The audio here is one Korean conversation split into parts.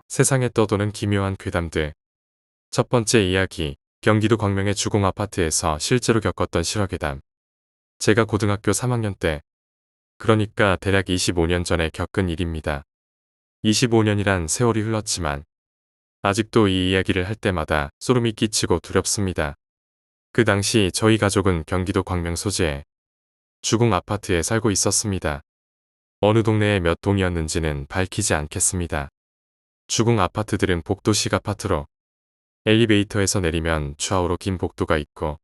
세상에 떠도는 기묘한 괴담들. 첫 번째 이야기, 경기도 광명의 주공 아파트에서 실제로 겪었던 실화괴담. 제가 고등학교 3학년 때, 그러니까 대략 25년 전에 겪은 일입니다. 25년이란 세월이 흘렀지만 아직도 이 이야기를 할 때마다 소름이 끼치고 두렵습니다. 그 당시 저희 가족은 경기도 광명 소재의 주공 아파트에 살고 있었습니다. 어느 동네의 몇 동이었는지는 밝히지 않겠습니다. 주공 아파트들은 복도식 아파트로 엘리베이터에서 내리면 좌우로 긴 복도가 있고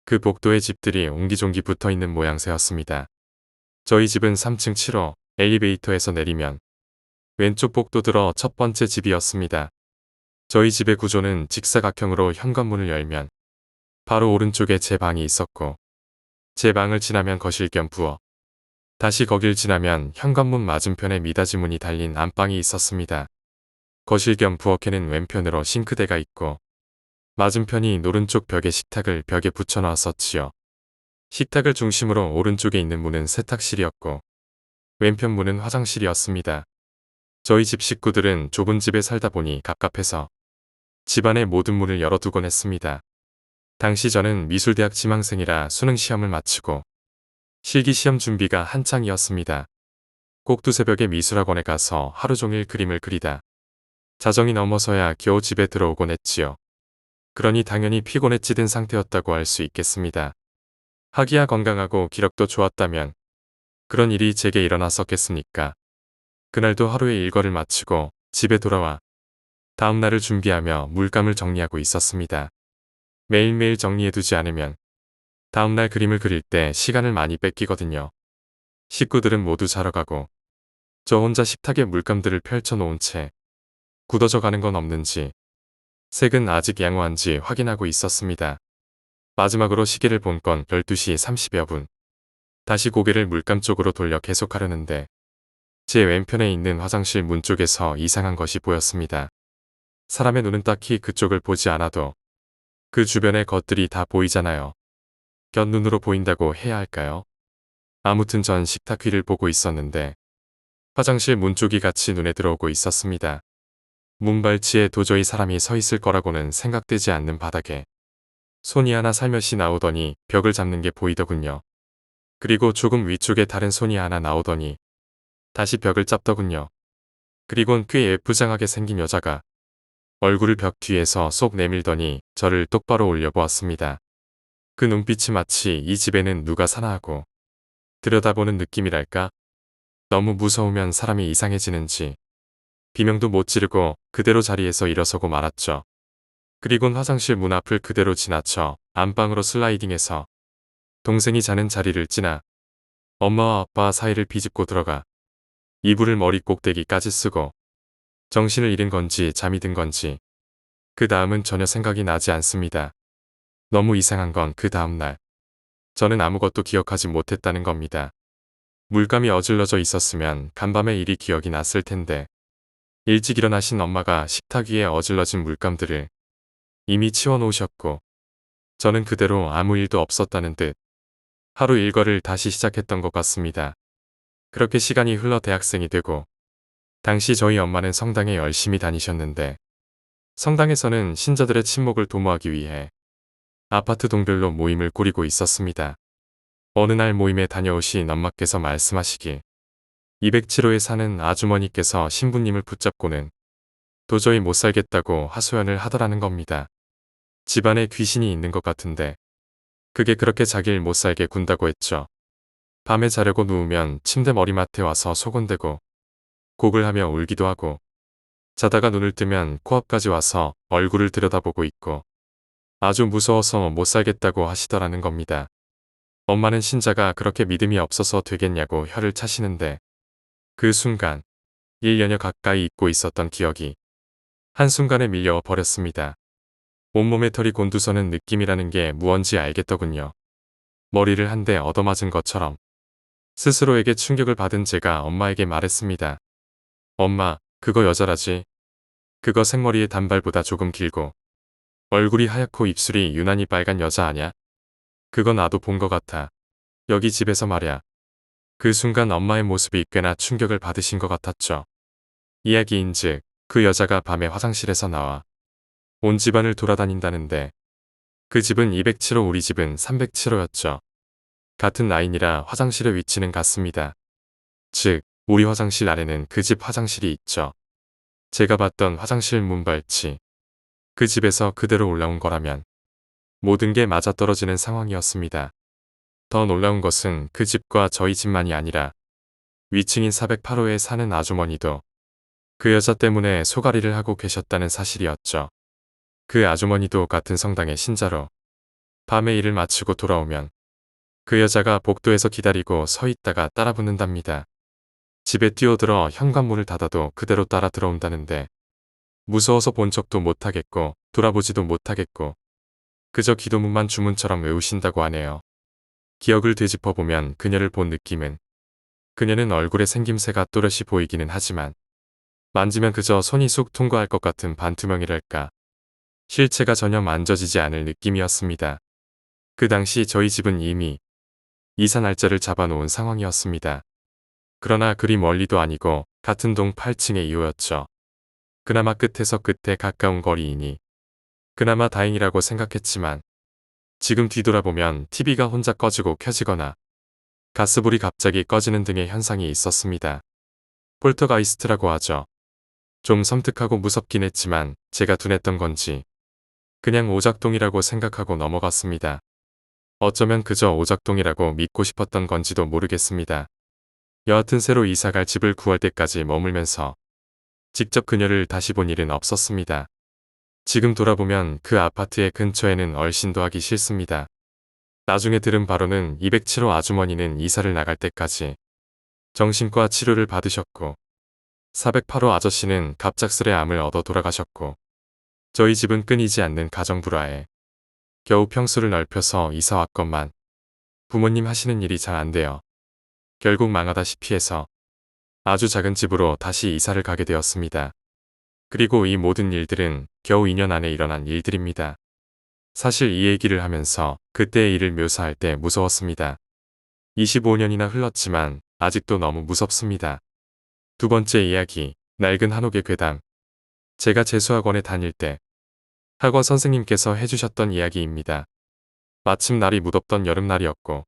그 복도에 집들이 옹기종기 붙어있는 모양새였습니다. 저희 집은 3층 7호, 엘리베이터에서 내리면 왼쪽 복도 들어 첫 번째 집이었습니다. 저희 집의 구조는 직사각형으로 현관문을 열면 바로 오른쪽에 제 방이 있었고 제 방을 지나면 거실 겸 부엌, 다시 거길 지나면 현관문 맞은편에 미닫이 문이 달린 안방이 있었습니다. 거실 겸 부엌에는 왼편으로 싱크대가 있고 맞은편이 노른쪽 벽에 식탁을 벽에 붙여놓았었지요. 식탁을 중심으로 오른쪽에 있는 문은 세탁실이었고 왼편 문은 화장실이었습니다. 저희 집 식구들은 좁은 집에 살다 보니 갑갑해서 집안의 모든 문을 열어두곤 했습니다. 당시 저는 미술대학 지망생이라 수능시험을 마치고 실기시험 준비가 한창이었습니다. 꼭두 새벽에 미술학원에 가서 하루 종일 그림을 그리다 자정이 넘어서야 겨우 집에 들어오곤 했지요. 그러니 당연히 피곤에 찌든 상태였다고 할 수 있겠습니다. 하기야 건강하고 기력도 좋았다면 그런 일이 제게 일어났었겠습니까? 그날도 하루의 일과를 마치고 집에 돌아와 다음 날을 준비하며 물감을 정리하고 있었습니다. 매일매일 정리해두지 않으면 다음 날 그림을 그릴 때 시간을 많이 뺏기거든요. 식구들은 모두 자러 가고 저 혼자 식탁에 물감들을 펼쳐놓은 채 굳어져 가는 건 없는지 색은 아직 양호한지 확인하고 있었습니다. 마지막으로 시계를 본 건 12시 30여 분. 다시 고개를 물감 쪽으로 돌려 계속하려는데 제 왼편에 있는 화장실 문 쪽에서 이상한 것이 보였습니다. 사람의 눈은 딱히 그쪽을 보지 않아도 그 주변의 것들이 다 보이잖아요. 곁눈으로 보인다고 해야 할까요? 아무튼 전 식탁 위를 보고 있었는데 화장실 문 쪽이 같이 눈에 들어오고 있었습니다. 문발치에 도저히 사람이 서 있을 거라고는 생각되지 않는 바닥에 손이 하나 살며시 나오더니 벽을 잡는 게 보이더군요. 그리고 조금 위쪽에 다른 손이 하나 나오더니 다시 벽을 잡더군요. 그리곤 꽤 예쁘장하게 생긴 여자가 얼굴을 벽 뒤에서 쏙 내밀더니 저를 똑바로 올려보았습니다. 그 눈빛이 마치 이 집에는 누가 사나 하고 들여다보는 느낌이랄까? 너무 무서우면 사람이 이상해지는지 비명도 못 지르고 그대로 자리에서 일어서고 말았죠. 그리곤 화장실 문 앞을 그대로 지나쳐 안방으로 슬라이딩해서 동생이 자는 자리를 지나 엄마와 아빠 사이를 비집고 들어가 이불을 머리 꼭대기까지 쓰고 정신을 잃은 건지 잠이 든 건지 그 다음은 전혀 생각이 나지 않습니다. 너무 이상한 건 그 다음날 저는 아무것도 기억하지 못했다는 겁니다. 물감이 어질러져 있었으면 간밤에 일이 기억이 났을 텐데 일찍 일어나신 엄마가 식탁 위에 어질러진 물감들을 이미 치워놓으셨고 저는 그대로 아무 일도 없었다는 듯 하루 일과를 다시 시작했던 것 같습니다. 그렇게 시간이 흘러 대학생이 되고 당시 저희 엄마는 성당에 열심히 다니셨는데 성당에서는 신자들의 친목을 도모하기 위해 아파트 동별로 모임을 꾸리고 있었습니다. 어느 날 모임에 다녀오신 엄마께서 말씀하시길 207호에 사는 아주머니께서 신부님을 붙잡고는 도저히 못 살겠다고 하소연을 하더라는 겁니다. 집안에 귀신이 있는 것 같은데 그게 그렇게 자기를 못 살게 군다고 했죠. 밤에 자려고 누우면 침대 머리맡에 와서 소곤대고 곡을 하며 울기도 하고 자다가 눈을 뜨면 코앞까지 와서 얼굴을 들여다보고 있고 아주 무서워서 못 살겠다고 하시더라는 겁니다. 엄마는 신자가 그렇게 믿음이 없어서 되겠냐고 혀를 차시는데 그 순간 1년여 가까이 잊고 있었던 기억이 한순간에 밀려와 버렸습니다. 온몸에 털이 곤두서는 느낌이라는 게 무언지 알겠더군요. 머리를 한 대 얻어맞은 것처럼 스스로에게 충격을 받은 제가 엄마에게 말했습니다. 엄마, 그거 여자라지? 그거 생머리에 단발보다 조금 길고 얼굴이 하얗고 입술이 유난히 빨간 여자 아냐? 그거 나도 본 것 같아. 여기 집에서 말야. 그 순간 엄마의 모습이 꽤나 충격을 받으신 것 같았죠. 이야기인즉 그 여자가 밤에 화장실에서 나와 온 집안을 돌아다닌다는데 그 집은 207호 우리 집은 307호였죠. 같은 라인이라 화장실의 위치는 같습니다. 즉 우리 화장실 아래는 그 집 화장실이 있죠. 제가 봤던 화장실 문발치 그 집에서 그대로 올라온 거라면 모든 게 맞아떨어지는 상황이었습니다. 더 놀라운 것은 그 집과 저희 집만이 아니라 위층인 408호에 사는 아주머니도 그 여자 때문에 소가리를 하고 계셨다는 사실이었죠. 그 아주머니도 같은 성당의 신자로 밤에 일을 마치고 돌아오면 그 여자가 복도에서 기다리고 서 있다가 따라 붙는답니다. 집에 뛰어들어 현관문을 닫아도 그대로 따라 들어온다는데 무서워서 본 척도 못하겠고 돌아보지도 못하겠고 그저 기도문만 주문처럼 외우신다고 하네요. 기억을 되짚어보면 그녀를 본 느낌은 그녀는 얼굴에 생김새가 또렷이 보이기는 하지만 만지면 그저 손이 쑥 통과할 것 같은 반투명이랄까 실체가 전혀 만져지지 않을 느낌이었습니다. 그 당시 저희 집은 이미 이사 날짜를 잡아놓은 상황이었습니다. 그러나 그리 멀리도 아니고 같은 동 8층의 2호였죠. 그나마 끝에서 끝에 가까운 거리이니 그나마 다행이라고 생각했지만 지금 뒤돌아보면 TV가 혼자 꺼지고 켜지거나 가스불이 갑자기 꺼지는 등의 현상이 있었습니다. 폴터가이스트라고 하죠. 좀 섬뜩하고 무섭긴 했지만 제가 둔했던 건지 그냥 오작동이라고 생각하고 넘어갔습니다. 어쩌면 그저 오작동이라고 믿고 싶었던 건지도 모르겠습니다. 여하튼 새로 이사갈 집을 구할 때까지 머물면서 직접 그녀를 다시 본 일은 없었습니다. 지금 돌아보면 그 아파트의 근처에는 얼씬도 하기 싫습니다. 나중에 들은 바로는 207호 아주머니는 이사를 나갈 때까지 정신과 치료를 받으셨고 408호 아저씨는 갑작스레 암을 얻어 돌아가셨고 저희 집은 끊이지 않는 가정불화에 겨우 평수를 넓혀서 이사 왔건만 부모님 하시는 일이 잘 안 돼요. 결국 망하다시피 해서 아주 작은 집으로 다시 이사를 가게 되었습니다. 그리고 이 모든 일들은 겨우 2년 안에 일어난 일들입니다. 사실 이 얘기를 하면서 그때의 일을 묘사할 때 무서웠습니다. 25년이나 흘렀지만 아직도 너무 무섭습니다. 두 번째 이야기, 낡은 한옥의 괴담. 제가 재수학원에 다닐 때 학원 선생님께서 해주셨던 이야기입니다. 마침 날이 무덥던 여름날이었고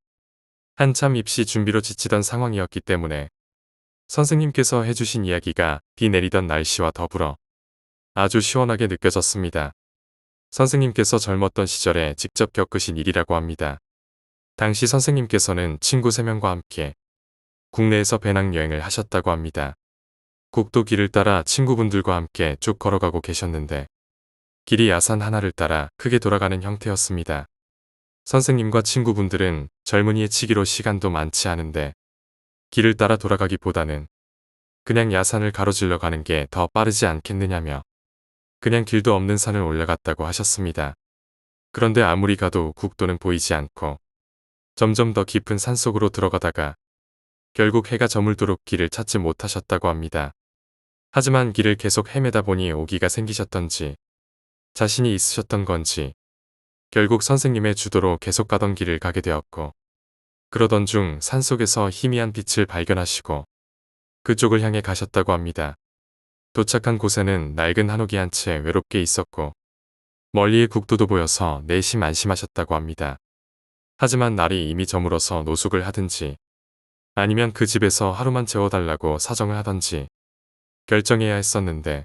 한참 입시 준비로 지치던 상황이었기 때문에 선생님께서 해주신 이야기가 비 내리던 날씨와 더불어 아주 시원하게 느껴졌습니다. 선생님께서 젊었던 시절에 직접 겪으신 일이라고 합니다. 당시 선생님께서는 친구 3명과 함께 국내에서 배낭여행을 하셨다고 합니다. 국도 길을 따라 친구분들과 함께 쭉 걸어가고 계셨는데 길이 야산 하나를 따라 크게 돌아가는 형태였습니다. 선생님과 친구분들은 젊은이의 치기로 시간도 많지 않은데 길을 따라 돌아가기보다는 그냥 야산을 가로질러 가는 게 더 빠르지 않겠느냐며 그냥 길도 없는 산을 올라갔다고 하셨습니다. 그런데 아무리 가도 국도는 보이지 않고 점점 더 깊은 산속으로 들어가다가 결국 해가 저물도록 길을 찾지 못하셨다고 합니다. 하지만 길을 계속 헤매다 보니 오기가 생기셨던지 자신이 있으셨던 건지 결국 선생님의 주도로 계속 가던 길을 가게 되었고 그러던 중 산속에서 희미한 빛을 발견하시고 그쪽을 향해 가셨다고 합니다. 도착한 곳에는 낡은 한옥이 한 채 외롭게 있었고 멀리의 국도도 보여서 내심 안심하셨다고 합니다. 하지만 날이 이미 저물어서 노숙을 하든지 아니면 그 집에서 하루만 재워달라고 사정을 하던지 결정해야 했었는데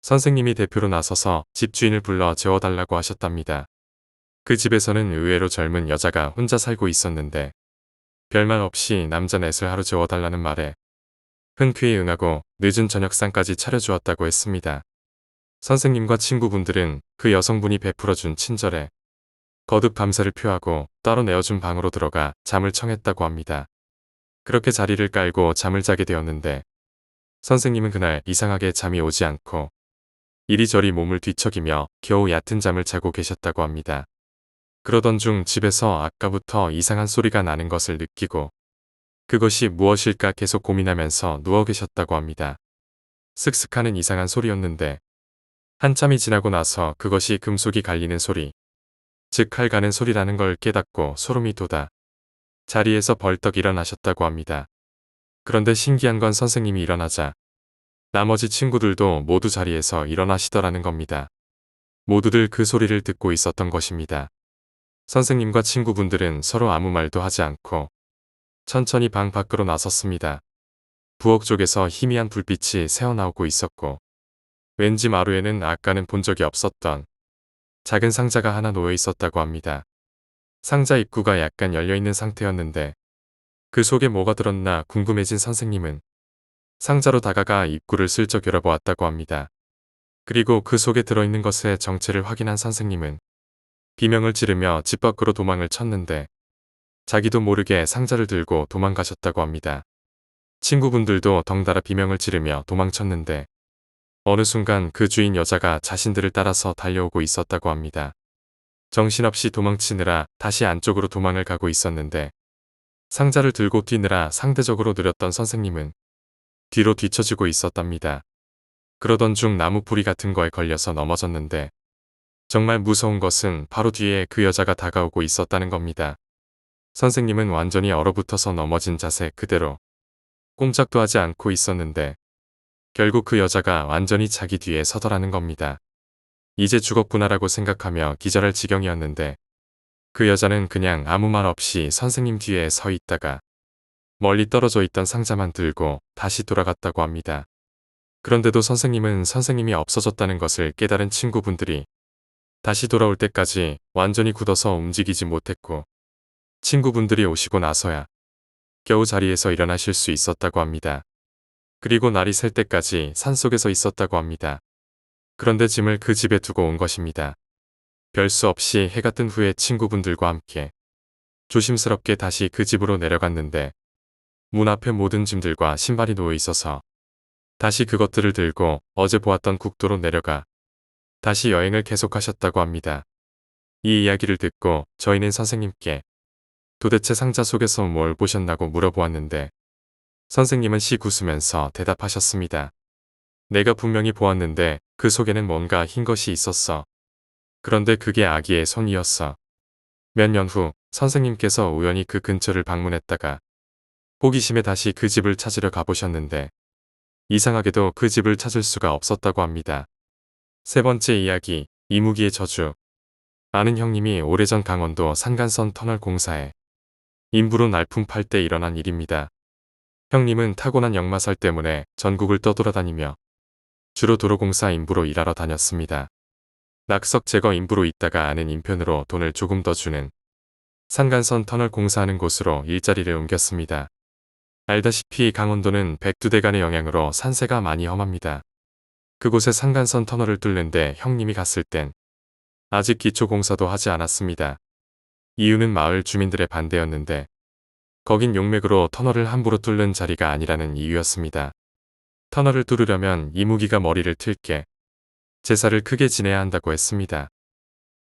선생님이 대표로 나서서 집주인을 불러 재워달라고 하셨답니다. 그 집에서는 의외로 젊은 여자가 혼자 살고 있었는데 별말 없이 남자 넷을 하루 재워달라는 말에 흔쾌히 응하고 늦은 저녁상까지 차려주었다고 했습니다. 선생님과 친구분들은 그 여성분이 베풀어준 친절에 거듭 감사를 표하고 따로 내어준 방으로 들어가 잠을 청했다고 합니다. 그렇게 자리를 깔고 잠을 자게 되었는데 선생님은 그날 이상하게 잠이 오지 않고 이리저리 몸을 뒤척이며 겨우 얕은 잠을 자고 계셨다고 합니다. 그러던 중 집에서 아까부터 이상한 소리가 나는 것을 느끼고 그것이 무엇일까 계속 고민하면서 누워 계셨다고 합니다. 슥슥하는 이상한 소리였는데 한참이 지나고 나서 그것이 금속이 갈리는 소리, 즉 칼 가는 소리라는 걸 깨닫고 소름이 돋아 자리에서 벌떡 일어나셨다고 합니다. 그런데 신기한 건 선생님이 일어나자 나머지 친구들도 모두 자리에서 일어나시더라는 겁니다. 모두들 그 소리를 듣고 있었던 것입니다. 선생님과 친구분들은 서로 아무 말도 하지 않고 천천히 방 밖으로 나섰습니다. 부엌 쪽에서 희미한 불빛이 새어나오고 있었고 왠지 마루에는 아까는 본 적이 없었던 작은 상자가 하나 놓여 있었다고 합니다. 상자 입구가 약간 열려있는 상태였는데 그 속에 뭐가 들었나 궁금해진 선생님은 상자로 다가가 입구를 슬쩍 열어보았다고 합니다. 그리고 그 속에 들어있는 것의 정체를 확인한 선생님은 비명을 지르며 집 밖으로 도망을 쳤는데 자기도 모르게 상자를 들고 도망가셨다고 합니다. 친구분들도 덩달아 비명을 지르며 도망쳤는데 어느 순간 그 주인 여자가 자신들을 따라서 달려오고 있었다고 합니다. 정신없이 도망치느라 다시 안쪽으로 도망을 가고 있었는데 상자를 들고 뛰느라 상대적으로 느렸던 선생님은 뒤로 뒤처지고 있었답니다. 그러던 중 나무 뿌리 같은 거에 걸려서 넘어졌는데 정말 무서운 것은 바로 뒤에 그 여자가 다가오고 있었다는 겁니다. 선생님은 완전히 얼어붙어서 넘어진 자세 그대로 꼼짝도 하지 않고 있었는데 결국 그 여자가 완전히 자기 뒤에 서더라는 겁니다. 이제 죽었구나라고 생각하며 기절할 지경이었는데 그 여자는 그냥 아무 말 없이 선생님 뒤에 서 있다가 멀리 떨어져 있던 상자만 들고 다시 돌아갔다고 합니다. 그런데도 선생님은 선생님이 없어졌다는 것을 깨달은 친구분들이 다시 돌아올 때까지 완전히 굳어서 움직이지 못했고 친구분들이 오시고 나서야 겨우 자리에서 일어나실 수 있었다고 합니다. 그리고 날이 셀 때까지 산속에서 있었다고 합니다. 그런데 짐을 그 집에 두고 온 것입니다. 별 수 없이 해가 뜬 후에 친구분들과 함께 조심스럽게 다시 그 집으로 내려갔는데 문 앞에 모든 짐들과 신발이 놓여 있어서 다시 그것들을 들고 어제 보았던 국도로 내려가 다시 여행을 계속하셨다고 합니다. 이 이야기를 듣고 저희는 선생님께 도대체 상자 속에서 뭘 보셨나고 물어보았는데 선생님은 씩 웃으면서 대답하셨습니다. 내가 분명히 보았는데 그 속에는 뭔가 흰 것이 있었어. 그런데 그게 아기의 손이었어. 몇 년 후 선생님께서 우연히 그 근처를 방문했다가 호기심에 다시 그 집을 찾으러 가보셨는데 이상하게도 그 집을 찾을 수가 없었다고 합니다. 세 번째 이야기, 이무기의 저주. 아는 형님이 오래전 강원도 산간선 터널 공사에 인부로 날품 팔 때 일어난 일입니다. 형님은 타고난 역마살 때문에 전국을 떠돌아다니며 주로 도로공사 인부로 일하러 다녔습니다. 낙석 제거 인부로 있다가 아는 인편으로 돈을 조금 더 주는 산간선 터널 공사하는 곳으로 일자리를 옮겼습니다. 알다시피 강원도는 백두대간의 영향으로 산세가 많이 험합니다. 그곳에 산간선 터널을 뚫는데 형님이 갔을 땐 아직 기초공사도 하지 않았습니다. 이유는 마을 주민들의 반대였는데 거긴 용맥으로 터널을 함부로 뚫는 자리가 아니라는 이유였습니다. 터널을 뚫으려면 이무기가 머리를 틀게 제사를 크게 지내야 한다고 했습니다.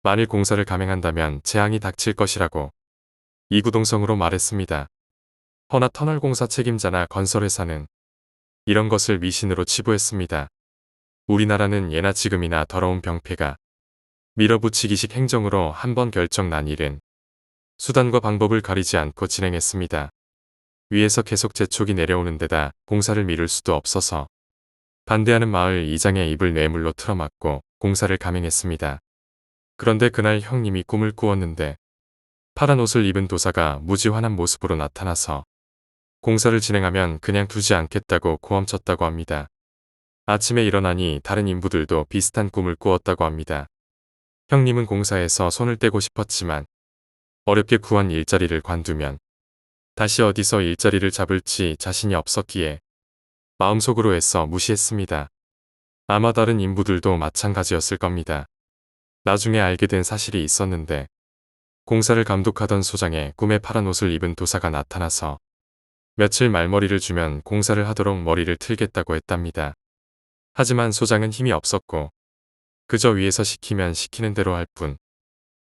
만일 공사를 감행한다면 재앙이 닥칠 것이라고 이구동성으로 말했습니다. 허나 터널 공사 책임자나 건설회사는 이런 것을 미신으로 치부했습니다. 우리나라는 예나 지금이나 더러운 병폐가 밀어붙이기식 행정으로 한번 결정 난 일은 수단과 방법을 가리지 않고 진행했습니다. 위에서 계속 재촉이 내려오는 데다 공사를 미룰 수도 없어서 반대하는 마을 이장의 입을 뇌물로 틀어막고 공사를 감행했습니다. 그런데 그날 형님이 꿈을 꾸었는데 파란 옷을 입은 도사가 무지환한 모습으로 나타나서 공사를 진행하면 그냥 두지 않겠다고 고함쳤다고 합니다. 아침에 일어나니 다른 인부들도 비슷한 꿈을 꾸었다고 합니다. 형님은 공사에서 손을 떼고 싶었지만 어렵게 구한 일자리를 관두면 다시 어디서 일자리를 잡을지 자신이 없었기에 마음속으로 애써 무시했습니다. 아마 다른 인부들도 마찬가지였을 겁니다. 나중에 알게 된 사실이 있었는데 공사를 감독하던 소장의 꿈에 파란 옷을 입은 도사가 나타나서 며칠 말머리를 주면 공사를 하도록 머리를 틀겠다고 했답니다. 하지만 소장은 힘이 없었고 그저 위에서 시키면 시키는 대로 할 뿐.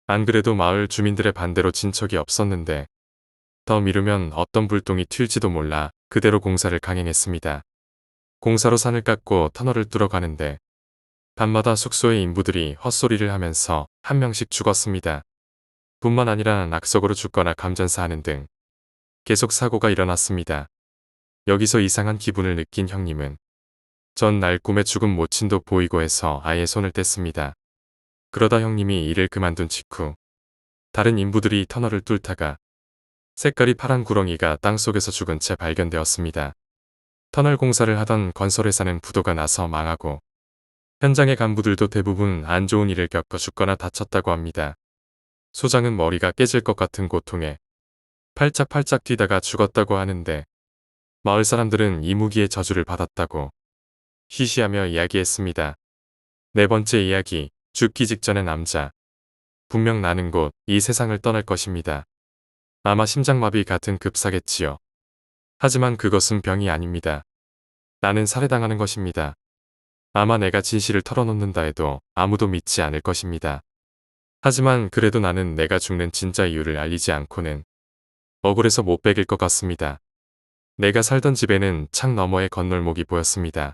안 그래도 마을 주민들의 반대로 진 척이 없었는데 더 미루면 어떤 불똥이 튈지도 몰라 그대로 공사를 강행했습니다. 공사로 산을 깎고 터널을 뚫어가는데 밤마다 숙소의 인부들이 헛소리를 하면서 한 명씩 죽었습니다. 뿐만 아니라 낙석으로 죽거나 감전사하는 등 계속 사고가 일어났습니다. 여기서 이상한 기분을 느낀 형님은 전 날 꿈에 죽은 모친도 보이고 해서 아예 손을 뗐습니다. 그러다 형님이 일을 그만둔 직후 다른 인부들이 터널을 뚫다가 색깔이 파란 구렁이가 땅속에서 죽은 채 발견되었습니다. 터널 공사를 하던 건설회사는 부도가 나서 망하고 현장의 간부들도 대부분 안 좋은 일을 겪어 죽거나 다쳤다고 합니다. 소장은 머리가 깨질 것 같은 고통에 팔짝팔짝 뛰다가 죽었다고 하는데 마을 사람들은 이무기의 저주를 받았다고 희시하며 이야기했습니다. 네 번째 이야기, 죽기 직전의 남자. 분명 나는 곧 이 세상을 떠날 것입니다. 아마 심장마비 같은 급사겠지요. 하지만 그것은 병이 아닙니다. 나는 살해당하는 것입니다. 아마 내가 진실을 털어놓는다 해도 아무도 믿지 않을 것입니다. 하지만 그래도 나는 내가 죽는 진짜 이유를 알리지 않고는 억울해서 못 베길 것 같습니다. 내가 살던 집에는 창 너머에 건널목이 보였습니다.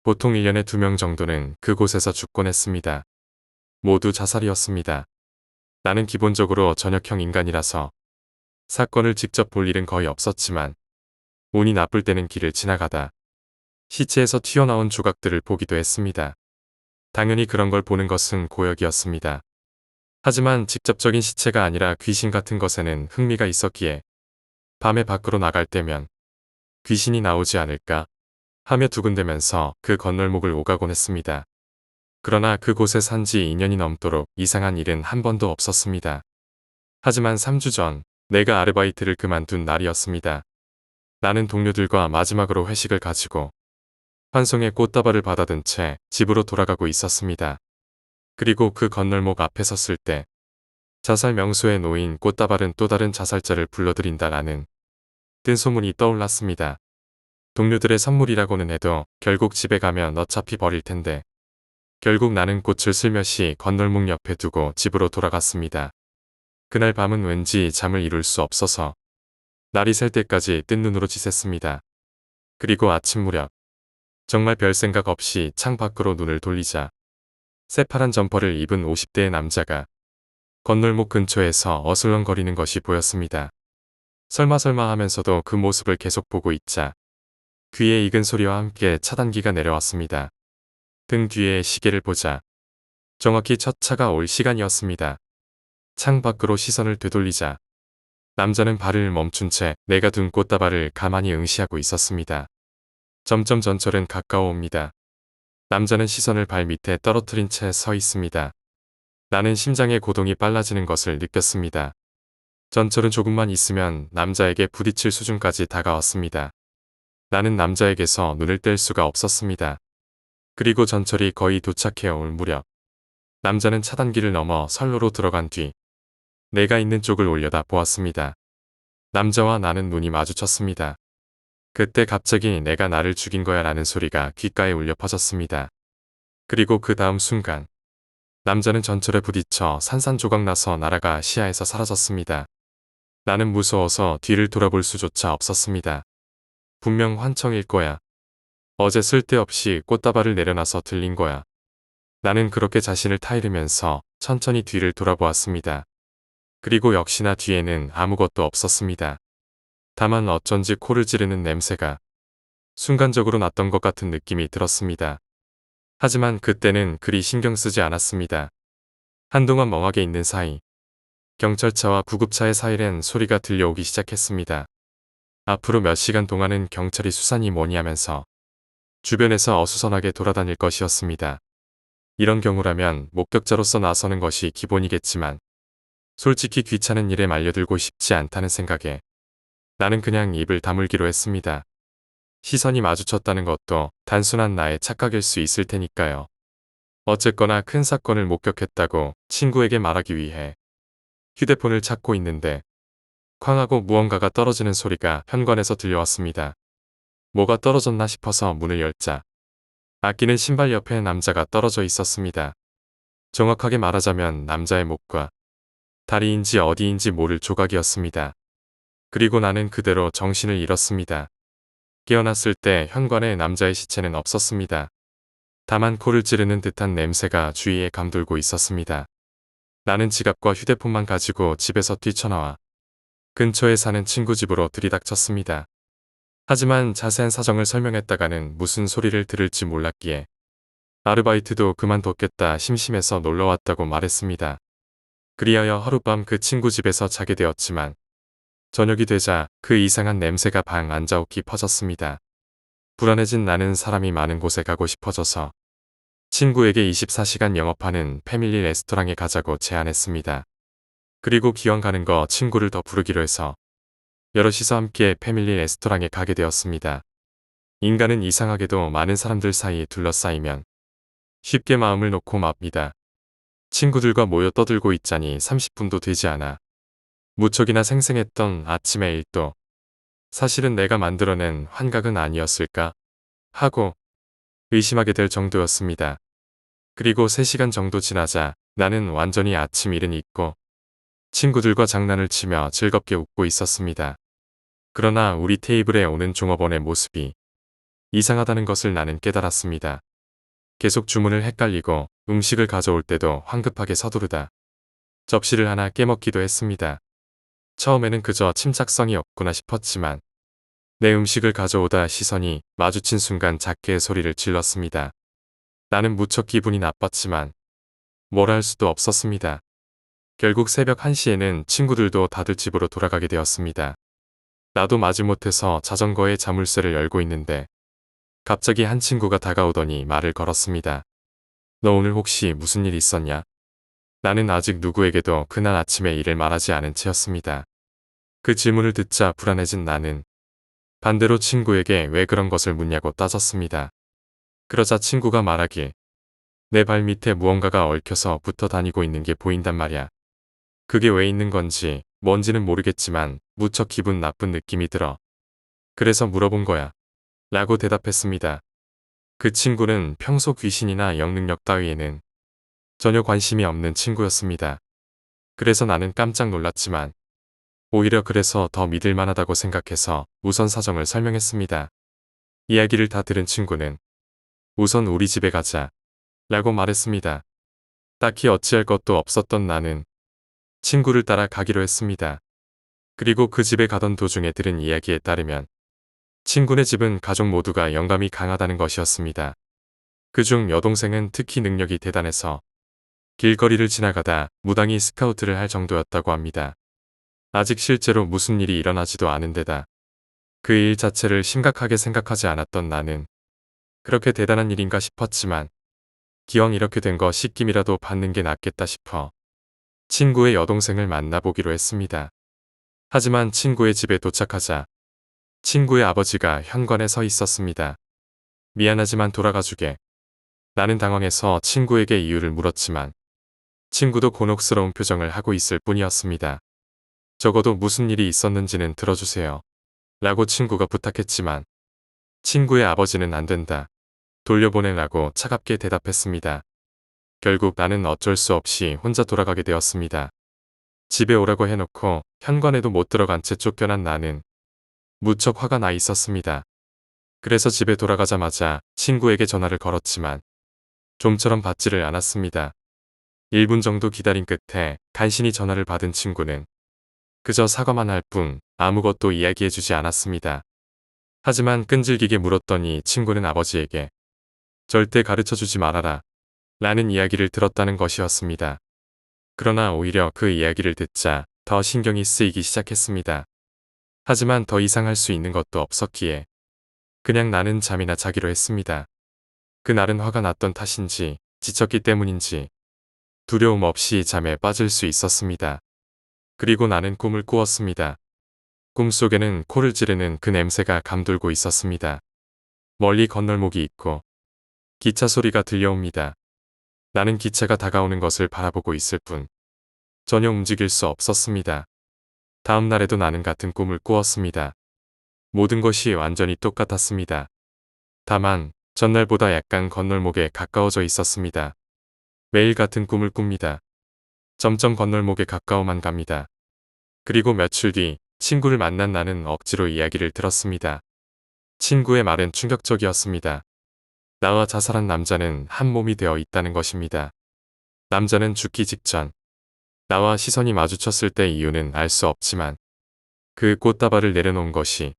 보통 1년에 2명 정도는 그곳에서 죽곤 했습니다. 모두 자살이었습니다. 나는 기본적으로 저녁형 인간이라서 사건을 직접 볼 일은 거의 없었지만 운이 나쁠 때는 길을 지나가다 시체에서 튀어나온 조각들을 보기도 했습니다. 당연히 그런 걸 보는 것은 고역이었습니다. 하지만 직접적인 시체가 아니라 귀신 같은 것에는 흥미가 있었기에 밤에 밖으로 나갈 때면 귀신이 나오지 않을까 하며 두근대면서 그 건널목을 오가곤 했습니다. 그러나 그곳에 산 지 2년이 넘도록 이상한 일은 한 번도 없었습니다. 하지만 3주 전 내가 아르바이트를 그만둔 날이었습니다. 나는 동료들과 마지막으로 회식을 가지고 환송의 꽃다발을 받아든 채 집으로 돌아가고 있었습니다. 그리고 그 건널목 앞에 섰을 때 자살 명소에 놓인 꽃다발은 또 다른 자살자를 불러들인다라는 뜬 소문이 떠올랐습니다. 동료들의 선물이라고는 해도 결국 집에 가면 어차피 버릴 텐데 결국 나는 꽃을 슬며시 건널목 옆에 두고 집으로 돌아갔습니다. 그날 밤은 왠지 잠을 이룰 수 없어서 날이 셀 때까지 뜬 눈으로 지샜습니다. 그리고 아침 무렵 정말 별 생각 없이 창 밖으로 눈을 돌리자 새파란 점퍼를 입은 50대의 남자가 건널목 근처에서 어슬렁거리는 것이 보였습니다. 설마 하면서도 그 모습을 계속 보고 있자 귀에 익은 소리와 함께 차단기가 내려왔습니다. 등 뒤에 시계를 보자 정확히 첫 차가 올 시간이었습니다. 창 밖으로 시선을 되돌리자 남자는 발을 멈춘 채 내가 둔 꽃다발을 가만히 응시하고 있었습니다. 점점 전철은 가까워옵니다. 남자는 시선을 발 밑에 떨어뜨린 채 서 있습니다. 나는 심장의 고동이 빨라지는 것을 느꼈습니다. 전철은 조금만 있으면 남자에게 부딪힐 수준까지 다가왔습니다. 나는 남자에게서 눈을 뗄 수가 없었습니다. 그리고 전철이 거의 도착해 올 무렵 남자는 차단기를 넘어 선로로 들어간 뒤 내가 있는 쪽을 올려다 보았습니다. 남자와 나는 눈이 마주쳤습니다. 그때 갑자기 내가 나를 죽인 거야 라는 소리가 귓가에 울려 퍼졌습니다. 그리고 그 다음 순간 남자는 전철에 부딪혀 산산조각 나서 날아가 시야에서 사라졌습니다. 나는 무서워서 뒤를 돌아볼 수조차 없었습니다. 분명 환청일 거야. 어제 쓸데없이 꽃다발을 내려놔서 들린 거야. 나는 그렇게 자신을 타이르면서 천천히 뒤를 돌아보았습니다. 그리고 역시나 뒤에는 아무것도 없었습니다. 다만 어쩐지 코를 찌르는 냄새가 순간적으로 났던 것 같은 느낌이 들었습니다. 하지만 그때는 그리 신경 쓰지 않았습니다. 한동안 멍하게 있는 사이 경찰차와 구급차의 사이렌 소리가 들려오기 시작했습니다. 앞으로 몇 시간 동안은 경찰이 수사니 뭐니 하면서 주변에서 어수선하게 돌아다닐 것이었습니다. 이런 경우라면 목격자로서 나서는 것이 기본이겠지만 솔직히 귀찮은 일에 말려들고 싶지 않다는 생각에 나는 그냥 입을 다물기로 했습니다. 시선이 마주쳤다는 것도 단순한 나의 착각일 수 있을 테니까요. 어쨌거나 큰 사건을 목격했다고 친구에게 말하기 위해 휴대폰을 찾고 있는데 쾅 하고 무언가가 떨어지는 소리가 현관에서 들려왔습니다. 뭐가 떨어졌나 싶어서 문을 열자 아끼는 신발 옆에 남자가 떨어져 있었습니다. 정확하게 말하자면 남자의 목과 다리인지 어디인지 모를 조각이었습니다. 그리고 나는 그대로 정신을 잃었습니다. 깨어났을 때 현관에 남자의 시체는 없었습니다. 다만 코를 찌르는 듯한 냄새가 주위에 감돌고 있었습니다. 나는 지갑과 휴대폰만 가지고 집에서 뛰쳐나와 근처에 사는 친구 집으로 들이닥쳤습니다. 하지만 자세한 사정을 설명했다가는 무슨 소리를 들을지 몰랐기에 아르바이트도 그만뒀겠다 심심해서 놀러왔다고 말했습니다. 그리하여 하룻밤 그 친구 집에서 자게 되었지만 저녁이 되자 그 이상한 냄새가 방 안자옥히 퍼졌습니다. 불안해진 나는 사람이 많은 곳에 가고 싶어져서 친구에게 24시간 영업하는 패밀리 레스토랑에 가자고 제안했습니다. 그리고 기왕 가는 거 친구를 더 부르기로 해서 여럿이서 함께 패밀리 레스토랑에 가게 되었습니다. 인간은 이상하게도 많은 사람들 사이에 둘러싸이면 쉽게 마음을 놓고 맙니다. 친구들과 모여 떠들고 있자니 30분도 되지 않아 무척이나 생생했던 아침의 일도 사실은 내가 만들어낸 환각은 아니었을까 하고 의심하게 될 정도였습니다. 그리고 3시간 정도 지나자 나는 완전히 아침 일은 잊고 친구들과 장난을 치며 즐겁게 웃고 있었습니다. 그러나 우리 테이블에 오는 종업원의 모습이 이상하다는 것을 나는 깨달았습니다. 계속 주문을 헷갈리고 음식을 가져올 때도 황급하게 서두르다 접시를 하나 깨먹기도 했습니다. 처음에는 그저 침착성이 없구나 싶었지만 내 음식을 가져오다 시선이 마주친 순간 작게 소리를 질렀습니다. 나는 무척 기분이 나빴지만 뭘 할 수도 없었습니다. 결국 새벽 1시에는 친구들도 다들 집으로 돌아가게 되었습니다. 나도 마지못해서 자전거에 자물쇠를 열고 있는데 갑자기 한 친구가 다가오더니 말을 걸었습니다. 너 오늘 혹시 무슨 일 있었냐? 나는 아직 누구에게도 그날 아침의 일을 말하지 않은 채였습니다. 그 질문을 듣자 불안해진 나는 반대로 친구에게 왜 그런 것을 묻냐고 따졌습니다. 그러자 친구가 말하길 내 발 밑에 무언가가 얽혀서 붙어 다니고 있는 게 보인단 말이야. 그게 왜 있는 건지 뭔지는 모르겠지만 무척 기분 나쁜 느낌이 들어. 그래서 물어본 거야. 라고 대답했습니다. 그 친구는 평소 귀신이나 영능력 따위에는 전혀 관심이 없는 친구였습니다. 그래서 나는 깜짝 놀랐지만 오히려 그래서 더 믿을 만하다고 생각해서 우선 사정을 설명했습니다. 이야기를 다 들은 친구는 우선 우리 집에 가자 라고 말했습니다. 딱히 어찌할 것도 없었던 나는 친구를 따라 가기로 했습니다. 그리고 그 집에 가던 도중에 들은 이야기에 따르면 친구네 집은 가족 모두가 영감이 강하다는 것이었습니다. 그중 여동생은 특히 능력이 대단해서 길거리를 지나가다 무당이 스카우트를 할 정도였다고 합니다. 아직 실제로 무슨 일이 일어나지도 않은 데다 그 일 자체를 심각하게 생각하지 않았던 나는 그렇게 대단한 일인가 싶었지만 기왕 이렇게 된 거 시김이라도 받는 게 낫겠다 싶어 친구의 여동생을 만나보기로 했습니다. 하지만 친구의 집에 도착하자 친구의 아버지가 현관에 서 있었습니다. 미안하지만 돌아가주게. 나는 당황해서 친구에게 이유를 물었지만 친구도 곤혹스러운 표정을 하고 있을 뿐이었습니다. 적어도 무슨 일이 있었는지는 들어주세요. 라고 친구가 부탁했지만 친구의 아버지는 안 된다. 돌려보내라고 차갑게 대답했습니다. 결국 나는 어쩔 수 없이 혼자 돌아가게 되었습니다. 집에 오라고 해놓고 현관에도 못 들어간 채 쫓겨난 나는 무척 화가 나 있었습니다. 그래서 집에 돌아가자마자 친구에게 전화를 걸었지만 좀처럼 받지를 않았습니다. 1분 정도 기다린 끝에 간신히 전화를 받은 친구는 그저 사과만 할 뿐 아무것도 이야기해주지 않았습니다. 하지만 끈질기게 물었더니 친구는 아버지에게 절대 가르쳐주지 말아라 라는 이야기를 들었다는 것이었습니다. 그러나 오히려 그 이야기를 듣자 더 신경이 쓰이기 시작했습니다. 하지만 더 이상 할 수 있는 것도 없었기에 그냥 나는 잠이나 자기로 했습니다. 그날은 화가 났던 탓인지 지쳤기 때문인지 두려움 없이 잠에 빠질 수 있었습니다. 그리고 나는 꿈을 꾸었습니다. 꿈속에는 코를 찌르는 그 냄새가 감돌고 있었습니다. 멀리 건널목이 있고 기차 소리가 들려옵니다. 나는 기차가 다가오는 것을 바라보고 있을 뿐 전혀 움직일 수 없었습니다. 다음 날에도 나는 같은 꿈을 꾸었습니다. 모든 것이 완전히 똑같았습니다. 다만 전날보다 약간 건널목에 가까워져 있었습니다. 매일 같은 꿈을 꿉니다. 점점 건널목에 가까워만 갑니다. 그리고 며칠 뒤 친구를 만난 나는 억지로 이야기를 들었습니다. 친구의 말은 충격적이었습니다. 나와 자살한 남자는 한 몸이 되어 있다는 것입니다. 남자는 죽기 직전 나와 시선이 마주쳤을 때 이유는 알 수 없지만 그 꽃다발을 내려놓은 것이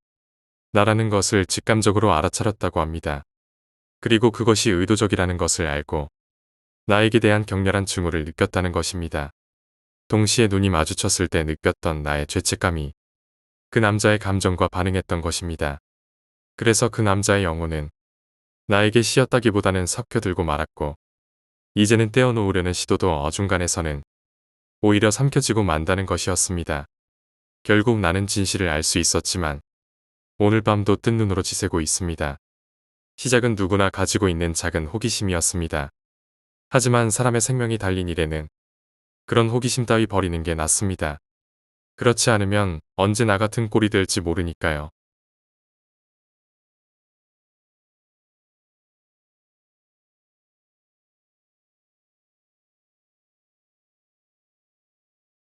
나라는 것을 직감적으로 알아차렸다고 합니다. 그리고 그것이 의도적이라는 것을 알고 나에게 대한 격렬한 증오를 느꼈다는 것입니다. 동시에 눈이 마주쳤을 때 느꼈던 나의 죄책감이 그 남자의 감정과 반응했던 것입니다. 그래서 그 남자의 영혼은 나에게 씌었다기보다는 섞여들고 말았고 이제는 떼어놓으려는 시도도 어중간해서는 오히려 삼켜지고 만다는 것이었습니다. 결국 나는 진실을 알 수 있었지만 오늘 밤도 뜬 눈으로 지새고 있습니다. 시작은 누구나 가지고 있는 작은 호기심이었습니다. 하지만 사람의 생명이 달린 일에는 그런 호기심 따위 버리는 게 낫습니다. 그렇지 않으면 언제 나 같은 꼴이 될지 모르니까요.